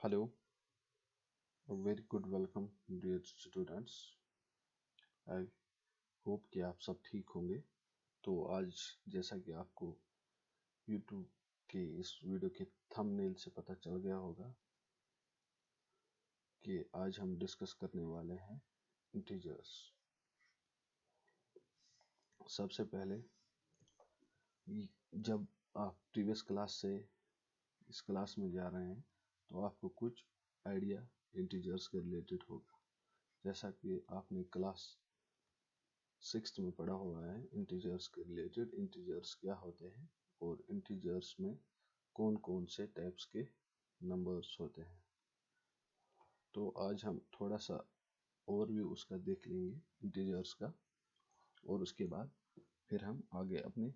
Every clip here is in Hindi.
Hello, a very good welcome dear students. I hope कि आप सब ठीक होंगे। तो आज जैसा कि आपको YouTube के इस वीडियो के थंबनेल से पता चल गया होगा कि आज हम डिस्कस करने वाले हैं इंटीजर्स। सबसे पहले जब आप प्रीवियस क्लास से इस क्लास में जा रहे हैं तो आपको कुछ आइडिया इंटीजर्स के रिलेटेड होगा। जैसा कि आपने क्लास 6th में पढ़ा हुआ है इंटीजर्स के रिलेटेड, इंटीजर्स क्या होते हैं और इंटीजर्स में कौन कौन से टाइप्स के नंबर्स होते हैं। तो आज हम थोड़ा सा ओवरव्यू उसका देख लेंगे इंटीजर्स का, और उसके बाद फिर हम आगे अपने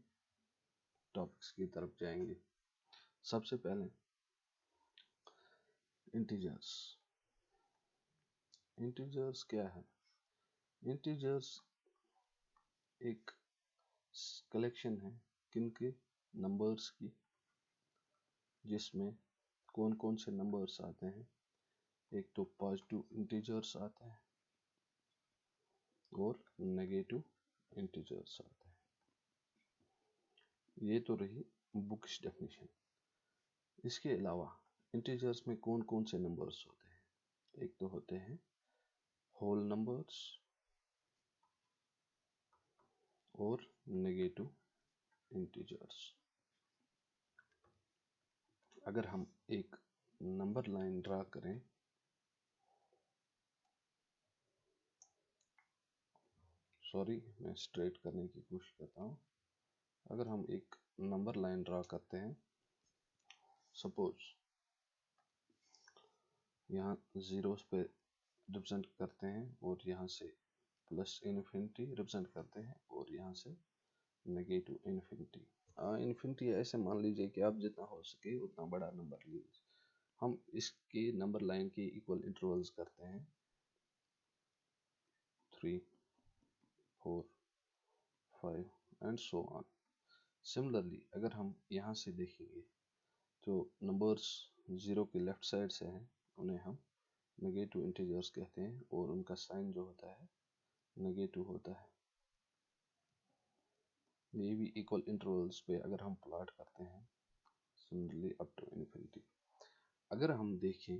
टॉपिक्स की तरफ जाएंगे। सबसे पहले इंटीजर्स। इंटीजर्स क्या है? इंटीजर्स एक कलेक्शन है किनके नंबर्स की, जिसमें कौन कौन से नंबर्स आते हैं। एक तो पॉजिटिव इंटीजर्स आते हैं और नेगेटिव इंटीजर्स आते हैं। ये तो रही बुकिश डेफिनेशन। इसके अलावा इंटीजर्स में कौन कौन से नंबर्स होते हैं? एक तो होते हैं होल नंबर्स और नेगेटिव इंटीजर्स। अगर हम एक नंबर लाइन ड्रा करें, सॉरी मैं स्ट्रेट करने की कोशिश करता हूँ। अगर हम एक नंबर लाइन ड्रा करते हैं, सपोज यहाँ जीरोस पे रिप्रेजेंट करते हैं और यहाँ से प्लस इन्फिनिटी रिप्रेजेंट करते हैं और यहाँ से नेगेटिव इन्फिनिटी। इन्फिनिटी ऐसे मान लीजिए कि आप जितना हो सके उतना बड़ा नंबर लीजिए। हम इसके नंबर लाइन के इक्वल इंटरवल्स करते हैं 3, 4, 5 एंड सो ऑन। सिमिलरली अगर हम यहाँ से देखेंगे तो नंबर्स जीरो के लेफ्ट साइड से हैं, उन्हें हम नेगेटिव इंटीजर्स कहते हैं और उनका साइन जो होता है नेगेटिव होता है। ये भी इक्वल इंटरवल्स पे अगर हम प्लॉट करते हैं सिमिलरली अप टू इन्फिनिटी। अगर हम देखें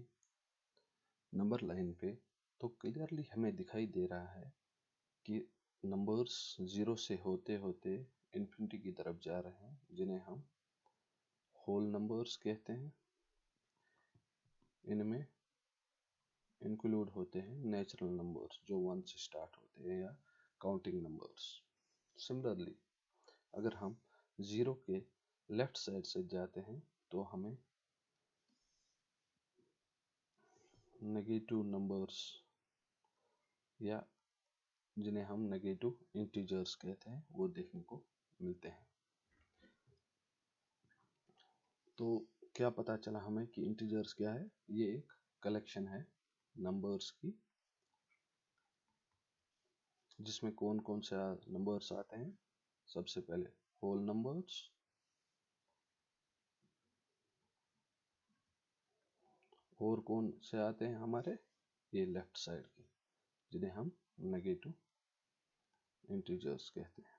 नंबर लाइन पे तो क्लियरली हमें दिखाई दे रहा है कि नंबर्स जीरो से होते होते इन्फिनिटी की तरफ जा रहे हैं, जिन्हें हम होल नंबर्स कहते हैं। इनमें इंक्लूड होते हैं नेचुरल नंबर्स जो 1 से स्टार्ट होते हैं या काउंटिंग नंबर्स। सिमिलरली अगर हम जीरो के लेफ्ट साइड से जाते हैं तो हमें नेगेटिव नंबर्स या जिन्हें हम नेगेटिव इंटीजर्स कहते हैं वो देखने को मिलते हैं। तो क्या पता चला हमें कि इंटीजर्स क्या है? ये एक कलेक्शन है नंबर्स की, जिसमें कौन कौन से नंबर्स आते हैं। सबसे पहले होल नंबर्स, और कौन से आते हैं हमारे ये लेफ्ट साइड के, जिन्हें हम नेगेटिव इंटीजर्स कहते हैं।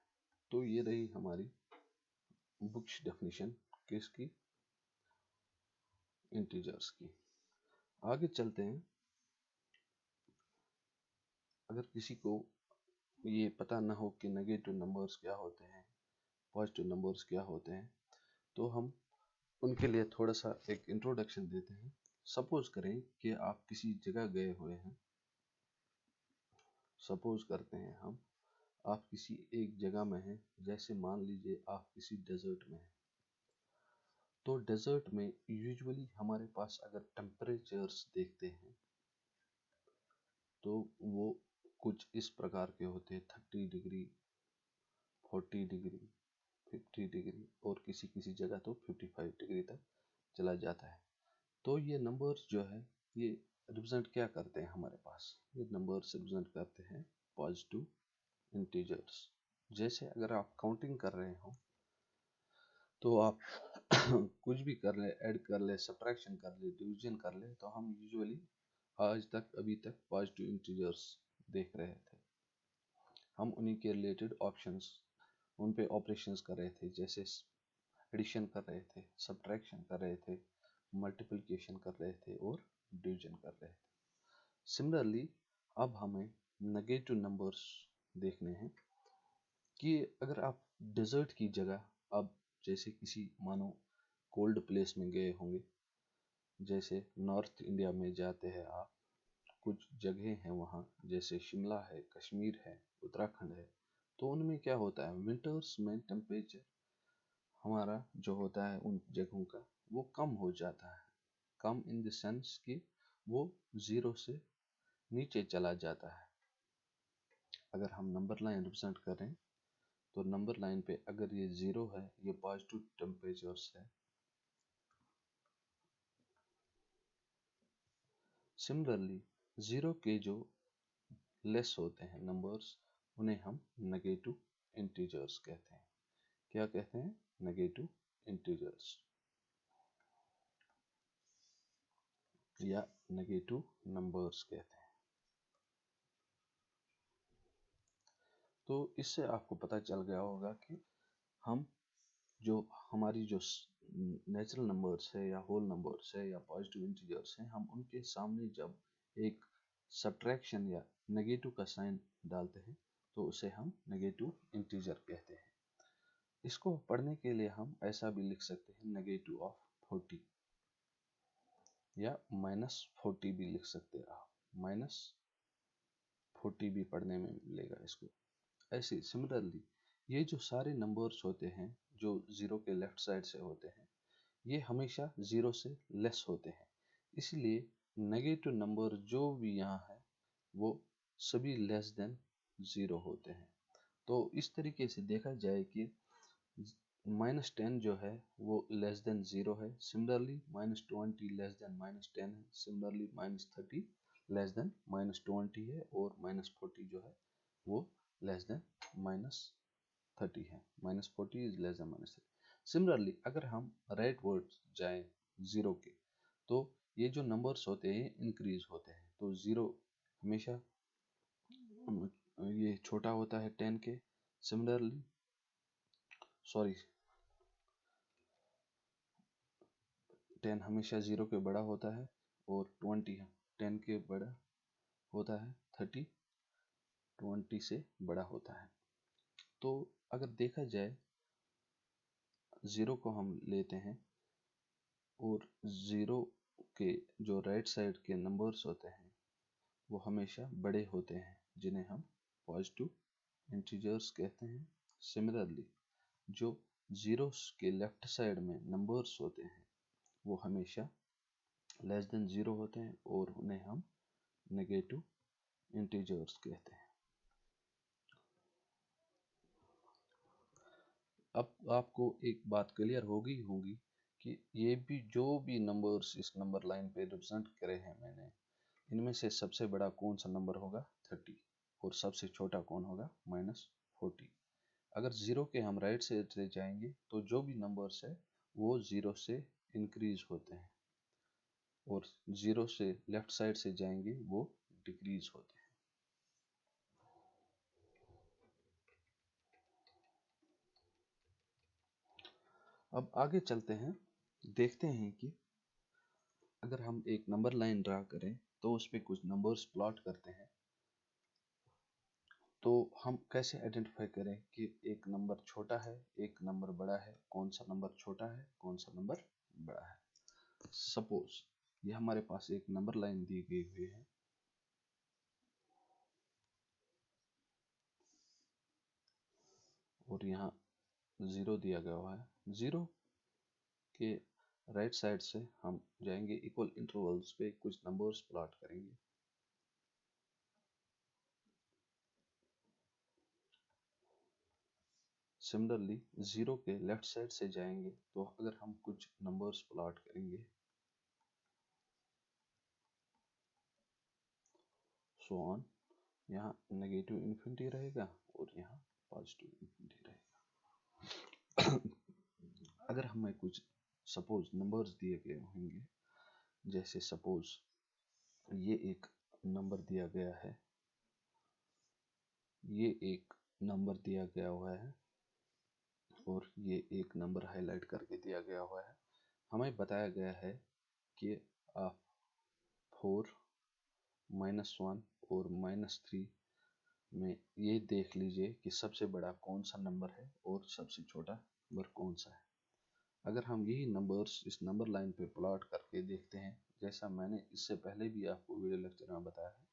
तो ये रही हमारी बुक्स डेफिनेशन किसकी? इंटीजर्स की। आगे चलते हैं। अगर किसी को ये पता ना हो कि नेगेटिव नंबर्स क्या होते हैं, पॉजिटिव नंबर्स क्या होते हैं, तो हम उनके लिए थोड़ा सा एक इंट्रोडक्शन देते हैं। सपोज करें कि आप किसी जगह गए हुए हैं। सपोज करते हैं हम आप किसी एक जगह में हैं, जैसे मान लीजिए आप किसी डेजर्ट में हैं। तो डेजर्ट में यूजुअली हमारे पास अगर टेम्परेचर्स देखते हैं तो वो कुछ इस प्रकार के होते हैं 30 डिग्री, 40 डिग्री, 50 डिग्री और किसी किसी जगह तो 55 डिग्री तक चला जाता है। तो ये नंबर्स जो है ये रिप्रेजेंट क्या करते हैं हमारे पास? ये नंबर्स रिप्रेजेंट करते हैं पॉजिटिव इंटीजर्स। जैसे अगर आप काउंटिंग कर रहे हो तो आप कुछ भी कर ले, ऐड कर ले, सब्ट्रैक्शन कर ले, डिवीजन कर ले, तो हम यूजुअली अभी तक पॉजिटिव इंटीजर्स देख रहे थे। हम उन्हीं के रिलेटेड ऑप्शंस, उन पे ऑपरेशंस कर रहे थे, जैसे एडिशन कर रहे थे, सब्ट्रैक्शन कर रहे थे, मल्टीप्लिकेशन कर रहे थे और डिवीजन कर रहे थे। सिमिलरली अब हमें नेगेटिव नंबर्स देखने हैं कि अगर आप डेजर्ट की जगह, अब जैसे किसी मानो कोल्ड प्लेस में गए होंगे, जैसे नॉर्थ इंडिया में जाते हैं आप, कुछ जगह हैं वहाँ, जैसे शिमला है, कश्मीर है, उत्तराखंड है, तो उनमें क्या होता है, विंटर्स में टेम्परेचर हमारा जो होता है उन जगहों का वो कम हो जाता है। कम इन द सेंस कि वो ज़ीरो से नीचे चला जाता है। अगर हम नंबर लाइन रिप्रेजेंट करें तो नंबर लाइन पे अगर ये ज़ीरो है, ये पॉजिटिव टेम्परेचर्स है। सिमिलरली ज़ीरो के जो लेस होते हैं नंबर्स, उन्हें हम नेगेटिव इंटीजर्स कहते हैं। क्या कहते हैं? नेगेटिव इंटीजर्स या नेगेटिव नंबर्स कहते हैं। तो इससे आपको पता चल गया होगा कि हम जो हमारी जो नेचुरल नंबर्स है या होल नंबर्स है या पॉजिटिव इंटीजर्स हैं, हम उनके सामने जब एक सब्ट्रैक्शन या नेगेटिव का साइन डालते हैं तो उसे हम नेगेटिव इंटीजर कहते हैं। इसको पढ़ने के लिए हम ऐसा भी लिख सकते हैं, नेगेटिव ऑफ 40 या -40 भी लिख सकते हैं आप, -40 भी पढ़ने में मिलेगा इसको। ऐसे सिमिलरली ये जो सारे नंबर्स होते हैं जो ज़ीरो के लेफ्ट साइड से होते हैं, ये हमेशा ज़ीरो से लेस होते हैं। इसलिए नेगेटिव नंबर जो भी यहाँ है वो सभी लेस देन ज़ीरो होते हैं। तो इस तरीके से देखा जाए कि -10 जो है वो लेस देन ज़ीरो है, सिमिलरली -20 लेस देन -10 है, सिमिलरली -30 लेस देन -20 है, और -40 जो है वो लेस देन -30 है। -40 इज लेस देन -30। सिमिलरली अगर हम राइट वर्ड जाएं ज़ीरो के, तो ये जो नंबर्स होते हैं इंक्रीज होते हैं। तो ज़ीरो हमेशा ये छोटा होता है 10 के, सिमिलरली सॉरी 10 हमेशा ज़ीरो के बड़ा होता है, और 20 10 के बड़ा होता है, 30 20 से बड़ा होता है। तो अगर देखा जाए ज़ीरो को हम लेते हैं, और ज़ीरो के जो राइट साइड के नंबर्स होते हैं वो हमेशा बड़े होते हैं, जिन्हें हम पॉजिटिव इंटीजर्स कहते हैं। सिमिलरली जो ज़ीरो के लेफ्ट साइड में नंबर्स होते हैं वो हमेशा लेस देन ज़ीरो होते हैं, और उन्हें हम नेगेटिव इंटीजर्स कहते हैं। अब आपको एक बात क्लियर होगी कि ये भी जो भी नंबर्स इस नंबर लाइन पे रिप्रेजेंट करे हैं मैंने, इनमें से सबसे बड़ा कौन सा नंबर होगा? 30, और सबसे छोटा कौन होगा? -40। अगर ज़ीरो के हम राइट साइड से जाएंगे तो जो भी नंबर्स है वो ज़ीरो से इंक्रीज होते हैं, और ज़ीरो से लेफ्ट साइड से जाएंगे वो डिक्रीज होते हैं। अब आगे चलते हैं, देखते हैं कि अगर हम एक नंबर लाइन ड्रा करें तो उस पर कुछ नंबर्स प्लॉट करते हैं, तो हम कैसे आइडेंटिफाई करें कि एक नंबर छोटा है, एक नंबर बड़ा है, कौन सा नंबर छोटा है, कौन सा नंबर बड़ा है। सपोज ये हमारे पास एक नंबर लाइन दी गई हुई है, और यहाँ ज़ीरो दिया गया हुआ है। ज़ीरो के राइट साइड से हम जाएंगे, इक्वल इंटरवल्स पे कुछ नंबर्स प्लॉट करेंगे। सिमिलरली ज़ीरो के लेफ्ट साइड से जाएंगे, तो अगर हम कुछ नंबर्स प्लॉट करेंगे, सो ऑन, यहाँ नेगेटिव इन्फिनिटी रहेगा और यहाँ पॉजिटिव इन्फिनिटी रहेगा। अगर हमें कुछ सपोज नंबर्स दिए गए होंगे, जैसे सपोज ये एक नंबर दिया गया है, ये एक नंबर दिया गया हुआ है और ये एक नंबर हाईलाइट करके दिया गया हुआ है। हमें बताया गया है कि आप 4, -1 और -3 में ये देख लीजिए कि सबसे बड़ा कौन सा नंबर है और सबसे छोटा नंबर कौन सा है। अगर हम यही नंबर्स इस नंबर लाइन पे प्लॉट करके देखते हैं, जैसा मैंने इससे पहले भी आपको वीडियो लेक्चर में बताया है,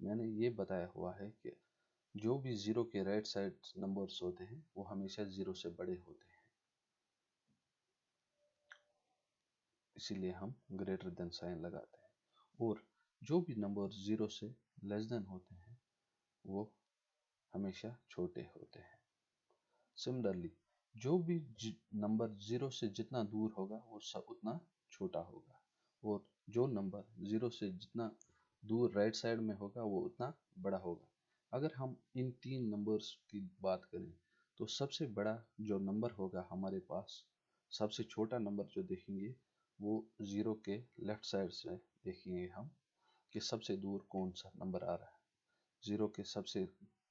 मैंने ये बताया हुआ है कि जो भी जीरो के राइट साइड नंबर्स होते हैं वो हमेशा जीरो से बड़े होते हैं, इसीलिए हम ग्रेटर देन साइन लगाते हैं। और जो भी नंबर जीरो से लेस देन होते हैं वो हमेशा छोटे होते हैं। सिमिलरली जो भी नंबर जीरो से जितना दूर होगा वो सब उतना छोटा होगा, और जो नंबर जीरो से जितना दूर राइट साइड में होगा वो उतना बड़ा होगा। अगर हम इन तीन नंबर्स की बात करें तो सबसे बड़ा जो नंबर होगा हमारे पास, सबसे छोटा नंबर जो देखेंगे वो जीरो के लेफ्ट साइड से देखेंगे हम कि सबसे दूर कौन सा नंबर आ रहा है। जीरो के सबसे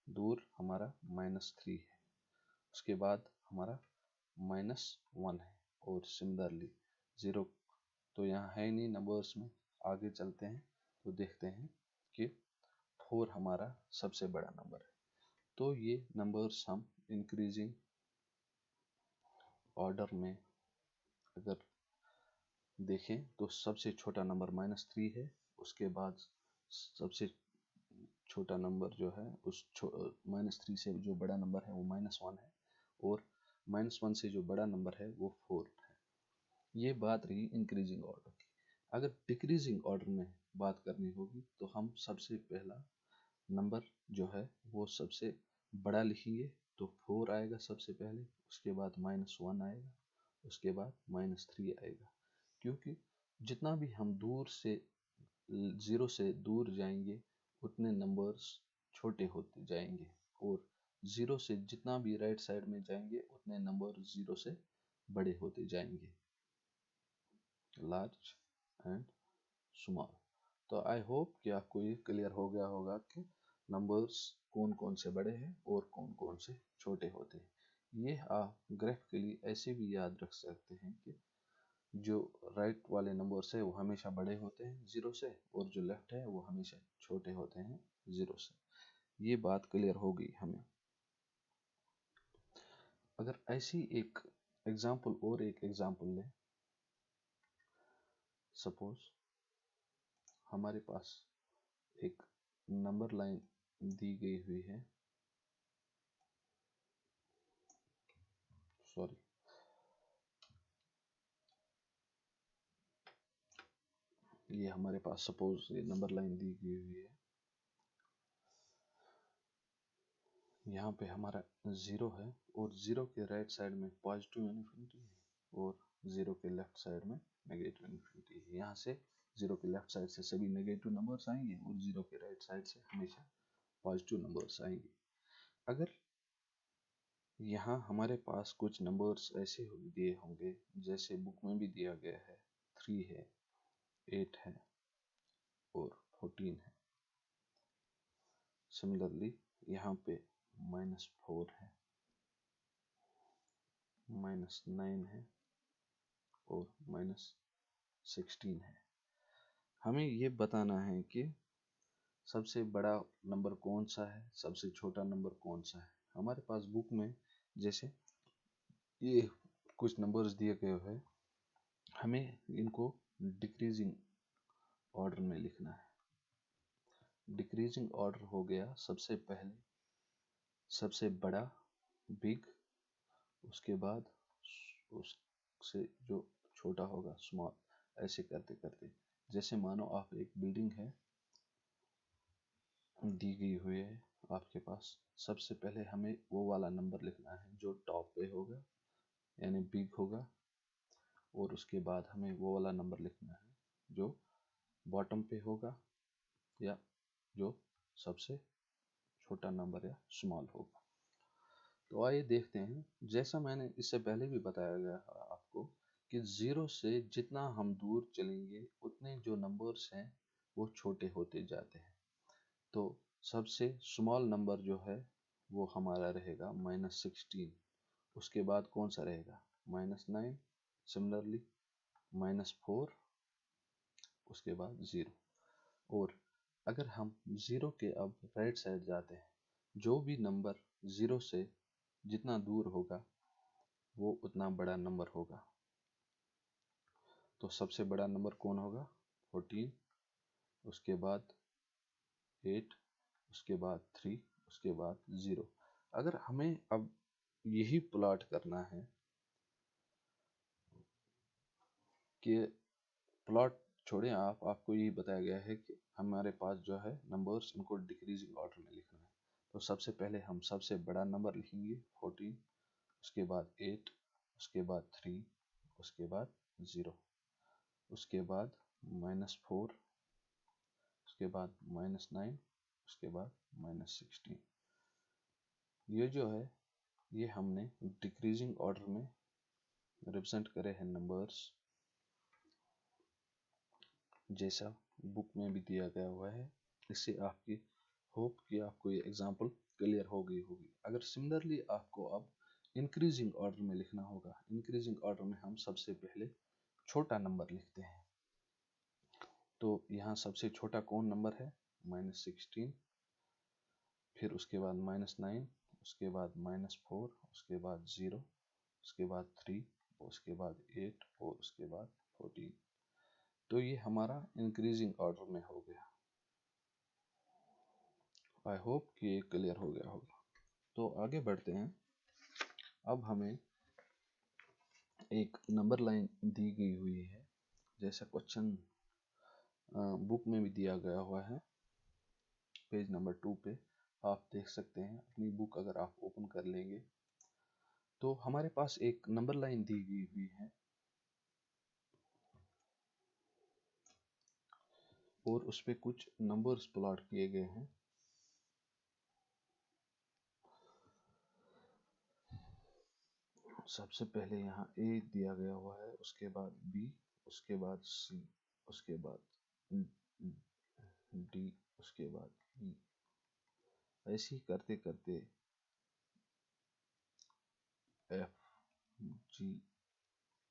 दूर हमारा -3 है, उसके बाद हमारा -1 है, और सिमिलरली जीरो तो यहाँ है ही नहीं नंबर्स में। आगे चलते हैं तो देखते हैं कि 4 हमारा सबसे बड़ा नंबर है। तो ये नंबर्स हम इंक्रीजिंग ऑर्डर में अगर देखें तो सबसे छोटा नंबर -3 है, उसके बाद सबसे छोटा नंबर जो है उस -3 से जो बड़ा नंबर है वो -1 है, और -1 से जो बड़ा नंबर है वो 4 है। ये बात रही इंक्रीजिंग ऑर्डर की। अगर डिक्रीजिंग ऑर्डर में बात करनी होगी तो हम सबसे पहला नंबर जो है वो सबसे बड़ा लिखेंगे, तो 4 आएगा सबसे पहले, उसके बाद -1 आएगा, उसके बाद -3 आएगा। क्योंकि जितना भी हम दूर से जीरो से दूर जाएंगे उतने नंबर्स छोटे होते जाएंगे, और जीरो से जितना भी राइट साइड में जाएंगे उतने नंबर जीरो से बड़े होते जाएंगे, लार्ज एंड स्मॉल। तो आई होप कि आपको ये क्लियर हो गया होगा कि नंबर्स कौन कौन से बड़े हैं और कौन कौन से छोटे होते हैं। ये आप ग्राफिकली ऐसे भी याद रख सकते हैं कि जो राइट वाले नंबर्स है वो हमेशा बड़े होते हैं जीरो से, और जो लेफ्ट है वो हमेशा छोटे होते हैं जीरो से। ये बात क्लियर हो गई हमें। अगर ऐसी एक एग्जांपल लें, सपोज हमारे पास एक नंबर लाइन दी गई हुई है, सॉरी, ये हमारे पास सपोज ये नंबर लाइन दी गई हुई है, यहाँ पे हमारा जीरो है और जीरो के राइट साइड में पॉजिटिव इन्फिनिटी है और जीरो के लेफ्ट साइड में नेगेटिव इन्फिनिटी है। यहाँ से जीरो के लेफ्ट साइड से सभी नेगेटिव नंबर्स आएंगे और जीरो के राइट साइड से हमेशा पॉजिटिव नंबर्स आएंगे। अगर यहाँ हमारे पास कुछ नंबर्स ऐसे दिए होंगे जैसे बुक में भी दिया गया है, 3 है, 8 है और 14 है। सिमिलरली यहाँ पे -4 है, -9 है और -16 है। हमें ये बताना है कि सबसे बड़ा नंबर कौन सा है, सबसे छोटा नंबर कौन सा है। हमारे पास बुक में जैसे ये कुछ नंबर्स दिए गए हैं, हमें इनको डिक्रीजिंग ऑर्डर में लिखना है। डिक्रीजिंग ऑर्डर हो गया सबसे पहले सबसे बड़ा बिग, उसके बाद उससे जो छोटा होगा स्मॉल, ऐसे करते करते। जैसे मानो आप एक बिल्डिंग है दी गई हुई है आपके पास, सबसे पहले हमें वो वाला नंबर लिखना है जो टॉप पे होगा यानी बिग होगा, और उसके बाद हमें वो वाला नंबर लिखना है जो बॉटम पे होगा या जो सबसे छोटा नंबर या स्मॉल होगा। तो आइए देखते हैं, जैसा मैंने इससे पहले भी बताया गया कि 0 से जितना हम दूर चलेंगे उतने जो नंबर्स हैं वो छोटे होते जाते हैं। तो सबसे स्मॉल नंबर जो है वो हमारा रहेगा -16। उसके बाद कौन सा रहेगा -9, सिमिलरली -4, उसके बाद 0। और अगर हम 0 के अब राइट साइड जाते हैं, जो भी नंबर 0 से जितना दूर होगा वो उतना बड़ा नंबर होगा। तो सबसे बड़ा नंबर कौन होगा 14, उसके बाद 8, उसके बाद 3, उसके बाद 0। अगर हमें अब यही प्लॉट करना है कि प्लॉट छोड़ें, आपको यही बताया गया है कि हमारे पास जो है नंबर्स इनको डिक्रीजिंग ऑर्डर में लिखना है। तो सबसे पहले हम सबसे बड़ा नंबर लिखेंगे 14, उसके बाद 8, उसके बाद 3, उसके बाद 0, उसके बाद -4, उसके बाद -9, उसके बाद -16। ये जो है ये हमने डिक्रीजिंग ऑर्डर में रिप्रेजेंट करे हैं नंबर्स, जैसा बुक में भी दिया गया हुआ है। इससे आपकी होप कि आपको ये एग्जांपल क्लियर हो गई होगी। अगर सिमिलरली आपको अब इंक्रीजिंग ऑर्डर में लिखना होगा, इंक्रीजिंग ऑर्डर में हम सबसे पहले छोटा नंबर लिखते हैं। तो यहाँ सबसे छोटा कौन नंबर है -16, फिर उसके बाद -9, उसके बाद -4, उसके बाद 0, उसके बाद 3, उसके बाद 8 और उसके बाद 14। तो ये हमारा इंक्रीजिंग ऑर्डर में हो गया। आई होप कि ये क्लियर हो गया होगा। तो आगे बढ़ते हैं। अब हमें एक नंबर लाइन दी गई हुई है, जैसा क्वेश्चन बुक में भी दिया गया हुआ है। पेज नंबर 2 पे आप देख सकते हैं। अपनी बुक अगर आप ओपन कर लेंगे तो हमारे पास एक नंबर लाइन दी गई हुई है और उस पे कुछ नंबर्स प्लॉट किए गए हैं। सबसे पहले यहाँ A दिया गया हुआ है, उसके बाद B, उसके बाद C, उसके बाद D, उसके बाद E। ऐसे ही करते करते F, G,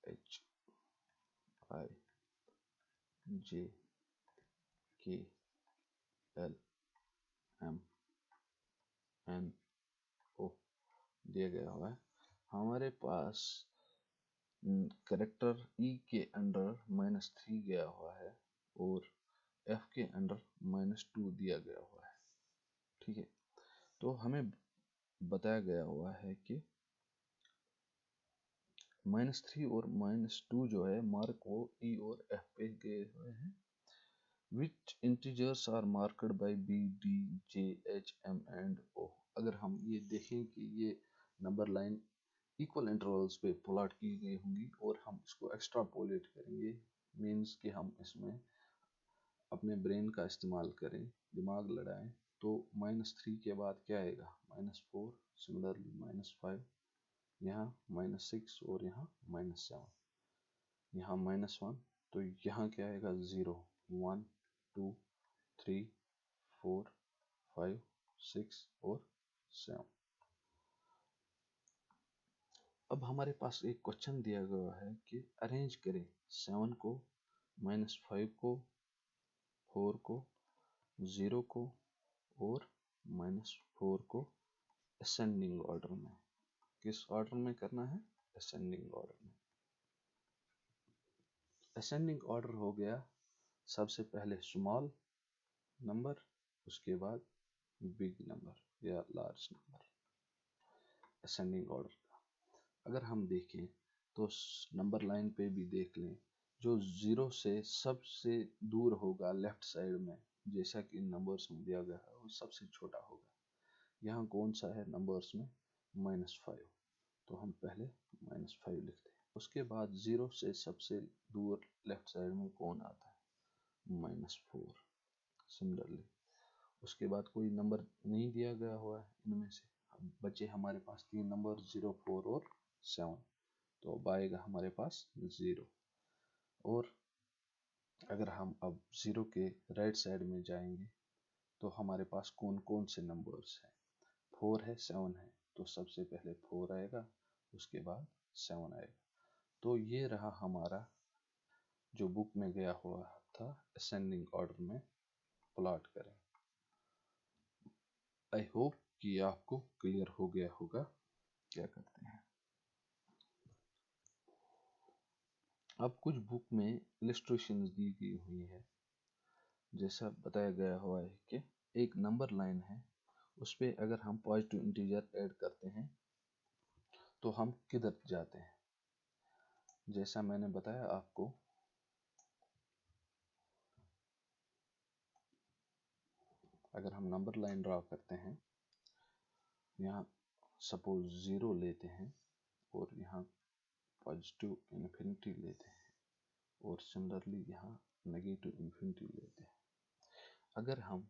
H, I, J, K, L, M, N, O दिया गया हुआ है। हमारे पास करेक्टर E के अंडर -3 गया हुआ है और F के अंडर -2 दिया गया हुआ है। ठीक है, तो हमें बताया गया हुआ है कि -3 और -2 जो है मार्क वो E और F पे गए हुए हैं। Which integers are marked by B, D, J, H, M and O। अगर हम ये देखें कि ये नंबर लाइन इक्वल इंटरवल्स पे प्लॉट की गई होंगी और हम इसको एक्स्ट्रापोलेट करेंगे, मीन्स कि हम इसमें अपने ब्रेन का इस्तेमाल करें, दिमाग लड़ाएं, तो -3 के बाद क्या आएगा -4, सिमिलरली -5, यहाँ -6 और यहाँ -7, यहाँ -1, तो यहाँ क्या आएगा 0, 1, 2, 3, 4, 5, 6 और 7। अब हमारे पास एक क्वेश्चन दिया गया है कि अरेंज करें 7 को, -5 को, 4 को, 0 को और -4 को असेंडिंग ऑर्डर में। किस ऑर्डर में करना है असेंडिंग ऑर्डर में। असेंडिंग ऑर्डर हो गया सबसे पहले स्मॉल नंबर, उसके बाद बिग नंबर या लार्ज नंबर, असेंडिंग ऑर्डर का। अगर हम देखें तो नंबर लाइन पे भी देख लें, जो 0 से सबसे दूर होगा लेफ्ट साइड में, जैसा कि नंबर्स में दिया गया है, वो सबसे छोटा होगा। यहाँ कौन सा है नंबर्स में -5, तो हम पहले -5 लिखते हैं। उसके बाद 0 से सबसे दूर लेफ्ट साइड में कौन आता है -4, सिमिलरली। उसके बाद कोई नंबर नहीं दिया गया हुआ है इनमें से, बचे हमारे पास 3 नंबर 0, 4 और 7। तो अब आएगा हमारे पास 0। और अगर हम अब 0 के राइट साइड में जाएंगे तो हमारे पास कौन कौन से नंबर्स हैं। 4 है, 7 है, तो सबसे पहले 4 आएगा, उसके बाद 7 आएगा। तो ये रहा हमारा जो बुक में गया हुआ था असेंडिंग ऑर्डर में प्लॉट करें। आई होप कि आपको क्लियर हो गया होगा। क्या करते हैं, अब कुछ बुक में इलस्ट्रेशंस दी गई हुई है। जैसा बताया गया हुआ है कि एक नंबर लाइन है, उस पर अगर हम पॉजिटिव इंटीजर ऐड करते हैं तो हम किधर जाते हैं। जैसा मैंने बताया आपको, अगर हम नंबर लाइन ड्रा करते हैं, यहाँ सपोज 0 लेते हैं और यहाँ पॉजिटिव इन्फिनिटी लेते हैं और सिमिलरली यहाँ नेगेटिव इन्फिनिटी लेते हैं। अगर हम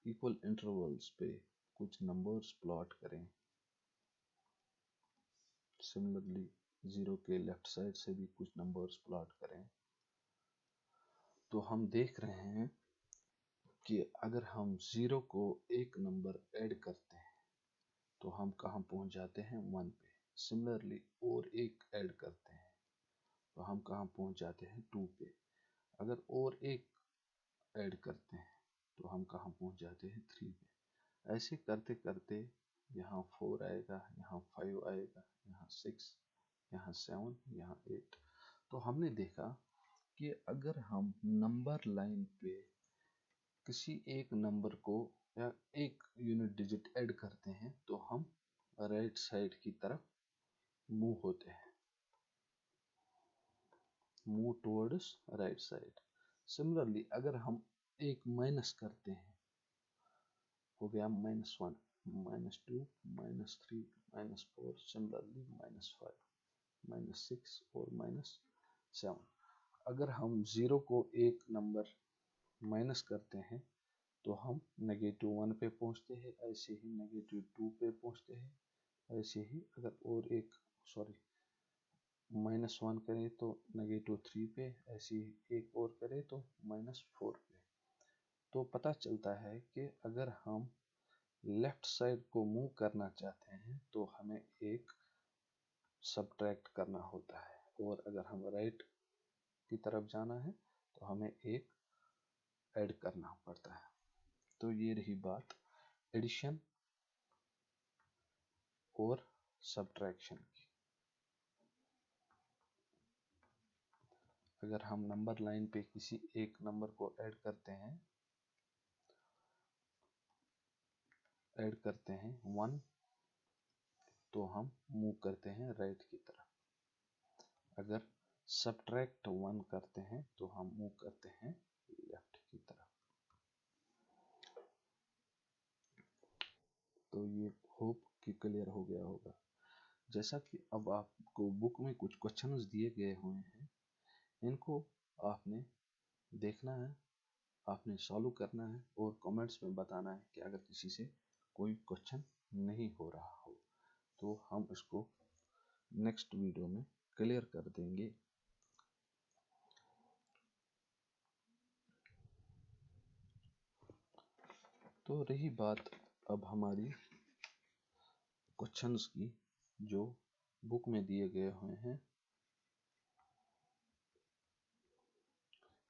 इक्वल इंटरवल्स पे कुछ नंबर्स प्लॉट करें, सिमिलरली 0 के लेफ्ट साइड से भी कुछ नंबर्स प्लॉट करें, तो हम देख रहे हैं कि अगर हम 0 को एक नंबर ऐड करते हैं तो हम कहाँ पहुँच जाते हैं, 1 पे। सिमिलरली और एक ऐड करते हैं तो हम कहाँ पहुँच जाते हैं, 2 पे। अगर और एक ऐड करते हैं तो हम कहाँ पहुँच जाते हैं, 3 पे। ऐसे करते करते यहाँ 4 आएगा, यहाँ 5 आएगा, यहाँ 6, यहाँ 7, यहाँ 8। तो हमने देखा कि अगर हम नंबर लाइन पे किसी एक नंबर को या एक यूनिट डिजिट ऐड करते हैं तो हम राइट साइड की तरफ मूव होते हैं, move towards right side. Similarly अगर हम एक माइनस करते हैं, हो गया -1, -2, -3, -4, सिमिलरली -5, -6 और -7। अगर हम 0 को एक नंबर माइनस करते हैं तो हम -1 पे पहुंचते हैं, ऐसे ही -2 पे पहुंचते हैं, ऐसे ही अगर और एक -1 करें तो -3 पे, ऐसे ही एक और करें तो -4 पे। तो पता चलता है कि अगर हम लेफ्ट साइड को मूव करना चाहते हैं तो हमें एक सब्ट्रैक्ट करना होता है, और अगर हम राइट की तरफ जाना है तो हमें एक ऐड करना पड़ता है। तो ये रही बात एडिशन और सब्ट्रैक्शन की। अगर हम नंबर लाइन पे किसी एक नंबर को ऐड करते हैं 1, तो हम मूव करते हैं राइट की तरफ। अगर सब्ट्रैक्ट 1 करते हैं तो हम मूव करते हैं लेफ्ट की तरफ। तो ये होप कि क्लियर हो गया होगा। जैसा कि अब आपको बुक में कुछ क्वेश्चंस दिए गए हुए हैं, इनको आपने देखना है, आपने सॉल्व करना है और कमेंट्स में बताना है कि अगर किसी से कोई क्वेश्चन नहीं हो रहा हो तो हम इसको नेक्स्ट वीडियो में क्लियर कर देंगे। तो रही बात अब हमारी क्वेश्चंस की जो बुक में दिए गए हुए हैं,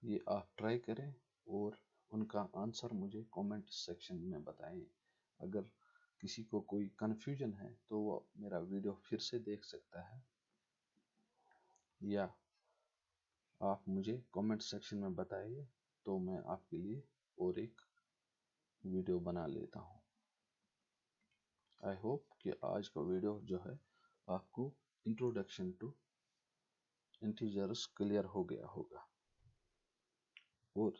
ये आप ट्राई करें और उनका आंसर मुझे कमेंट सेक्शन में बताएं। अगर किसी को कोई कन्फ्यूजन है तो वो मेरा वीडियो फिर से देख सकता है, या आप मुझे कमेंट सेक्शन में बताइए तो मैं आपके लिए और एक वीडियो बना लेता हूँ। आई होप कि आज का वीडियो जो है आपको इंट्रोडक्शन टू इंटीजर्स क्लियर हो गया होगा। और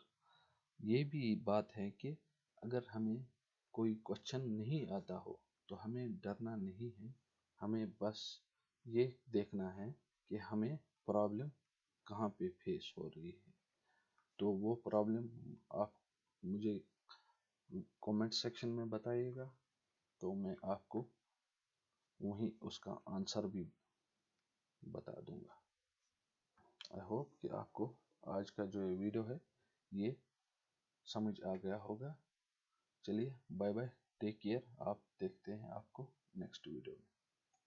ये भी बात है कि अगर हमें कोई क्वेश्चन नहीं आता हो तो हमें डरना नहीं है, हमें बस ये देखना है कि हमें प्रॉब्लम कहाँ पे फेस हो रही है। तो वो प्रॉब्लम आप मुझे कमेंट सेक्शन में बताइएगा, तो मैं आपको वहीं उसका आंसर भी बता दूंगा। आई होप कि आपको आज का जो ये वीडियो है ये समझ आ गया होगा। चलिए बाय बाय, टेक केयर। आप देखते हैं